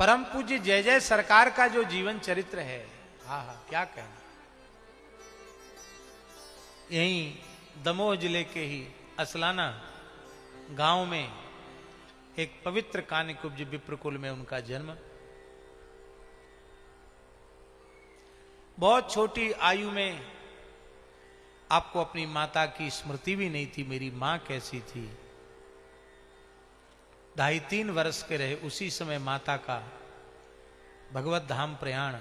परम पूज्य जय जय सरकार का जो जीवन चरित्र है, हाँ हाँ क्या कहना। यहीं दमोह जिले के ही असलाना गांव में एक पवित्र कान्यकुब्ज विप्रकुल में उनका जन्म। बहुत छोटी आयु में आपको अपनी माता की स्मृति भी नहीं थी, मेरी मां कैसी थी। 2.5-3 वर्ष के रहे उसी समय माता का भगवत धाम प्रयाण,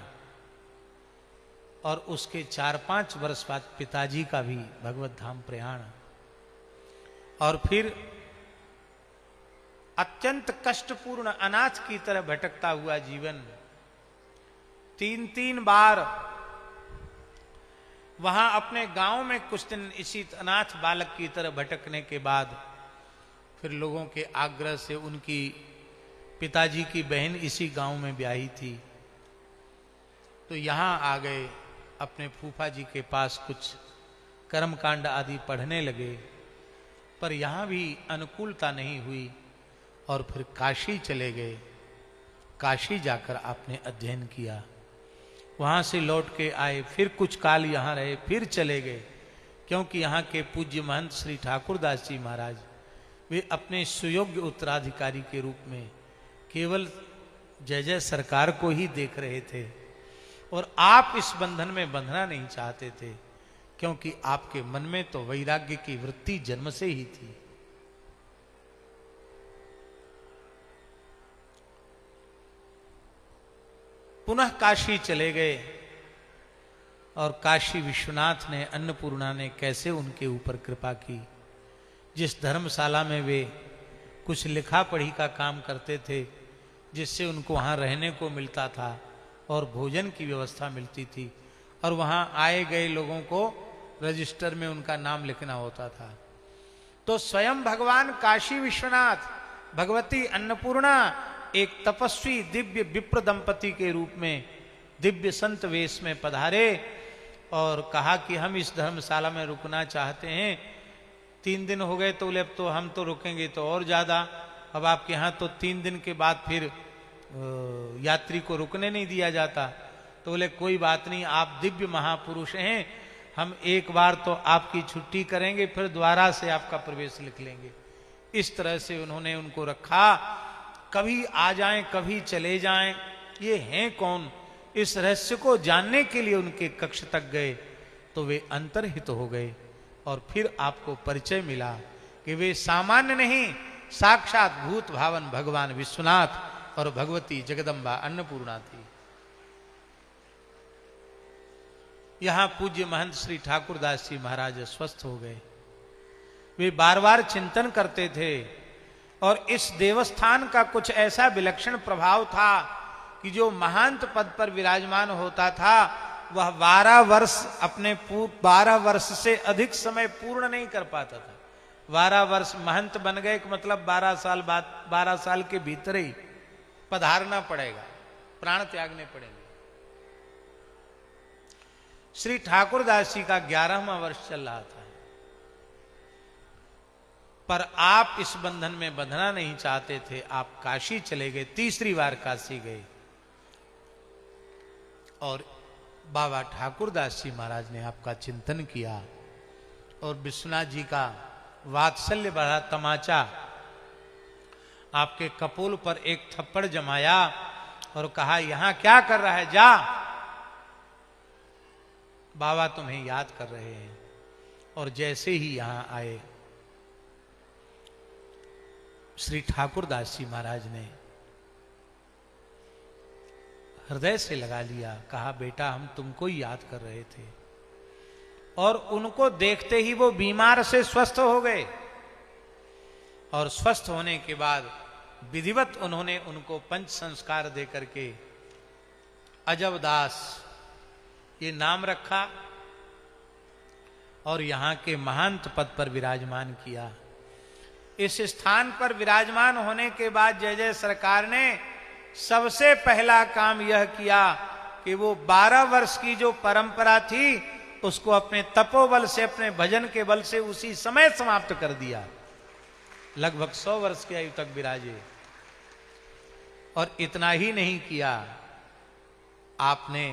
और उसके 4-5 वर्ष बाद पिताजी का भी भगवत धाम प्रयाण, और फिर अत्यंत कष्टपूर्ण अनाथ की तरह भटकता हुआ जीवन। 3-3 बार वहां अपने गांव में कुछ दिन इसी अनाथ बालक की तरह भटकने के बाद फिर लोगों के आग्रह से उनकी पिताजी की बहन इसी गांव में ब्याही थी, तो यहां आ गए, अपने फूफा जी के पास कुछ कर्मकांड आदि पढ़ने लगे, पर यहां भी अनुकूलता नहीं हुई और फिर काशी चले गए। काशी जाकर आपने अध्ययन किया, वहां से लौट के आए, फिर कुछ काल यहां रहे, फिर चले गए, क्योंकि यहाँ के पूज्य महंत श्री ठाकुरदास जी महाराज वे अपने सुयोग्य उत्तराधिकारी के रूप में केवल जय जय सरकार को ही देख रहे थे, और आप इस बंधन में बंधना नहीं चाहते थे, क्योंकि आपके मन में तो वैराग्य की वृत्ति जन्म से ही थी। पुनः काशी चले गए, और काशी विश्वनाथ ने, अन्नपूर्णा ने कैसे उनके ऊपर कृपा की। जिस धर्मशाला में वे कुछ लिखा पढ़ी का काम करते थे, जिससे उनको वहां रहने को मिलता था और भोजन की व्यवस्था मिलती थी, और वहां आए गए लोगों को रजिस्टर में उनका नाम लिखना होता था, तो स्वयं भगवान काशी विश्वनाथ, भगवती अन्नपूर्णा एक तपस्वी दिव्य विप्र दंपति के रूप में दिव्य संत वेश में पधारे और कहा कि हम इस धर्मशाला में रुकना चाहते हैं। 3 दिन हो गए, तो बोले अब तो हम तो रुकेंगे तो और ज्यादा, अब आपके यहाँ तो 3 दिन के बाद फिर यात्री को रुकने नहीं दिया जाता। तो बोले कोई बात नहीं, आप दिव्य महापुरुष हैं, हम एक बार तो आपकी छुट्टी करेंगे, फिर दोबारा से आपका प्रवेश लिख लेंगे। इस तरह से उन्होंने उनको रखा, कभी आ जाएं कभी चले जाएं, ये हैं कौन, इस रहस्य को जानने के लिए उनके कक्ष तक गए, तो वे अंतर्हित हो गए, और फिर आपको परिचय मिला कि वे सामान्य नहीं, साक्षात भूत भावन भगवान विश्वनाथ और भगवती जगदम्बा अन्नपूर्णा थी। यहां पूज्य महंत श्री ठाकुरदास जी महाराज स्वस्थ हो गए। वे बार बार चिंतन करते थे, और इस देवस्थान का कुछ ऐसा विलक्षण प्रभाव था कि जो महंत पद पर विराजमान होता था वह 12 वर्ष अपने 12 वर्ष से अधिक समय पूर्ण नहीं कर पाता था। 12 वर्ष महंत बन गए कि मतलब 12 साल बाद, 12 साल के भीतर ही पधारना पड़ेगा, प्राण त्यागने पड़ेंगे। श्री ठाकुरदास जी का 11वां वर्ष चल रहा था, पर आप इस बंधन में बंधना नहीं चाहते थे, आप काशी चले गए, 3री बार काशी गए, और बाबा ठाकुरदास जी महाराज ने आपका चिंतन किया, और विश्वनाथ जी का वात्सल्य भरा तमाचा आपके कपोल पर एक थप्पड़ जमाया और कहा यहां क्या कर रहा है, जा, बाबा तुम्हें याद कर रहे हैं। और जैसे ही यहां आए, श्री ठाकुरदास जी महाराज ने हृदय से लगा लिया, कहा बेटा हम तुमको ही याद कर रहे थे, और उनको देखते ही वो बीमार से स्वस्थ हो गए, और स्वस्थ होने के बाद विधिवत उन्होंने उनको पंच संस्कार दे करके अजबदास ये नाम रखा, और यहां के महंत पद पर विराजमान किया। इस स्थान पर विराजमान होने के बाद जय जय सरकार ने सबसे पहला काम यह किया कि वो 12 वर्ष की जो परंपरा थी उसको अपने तपोबल से, अपने भजन के बल से उसी समय समाप्त कर दिया। लगभग 100 वर्ष की आयु तक विराजे, और इतना ही नहीं किया, आपने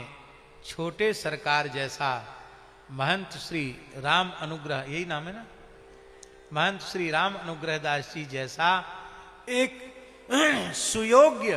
छोटे सरकार जैसा महंत श्री राम अनुग्रह, यही नाम है ना, महंत श्री राम अनुग्रह दास जी जैसा एक सुयोग्य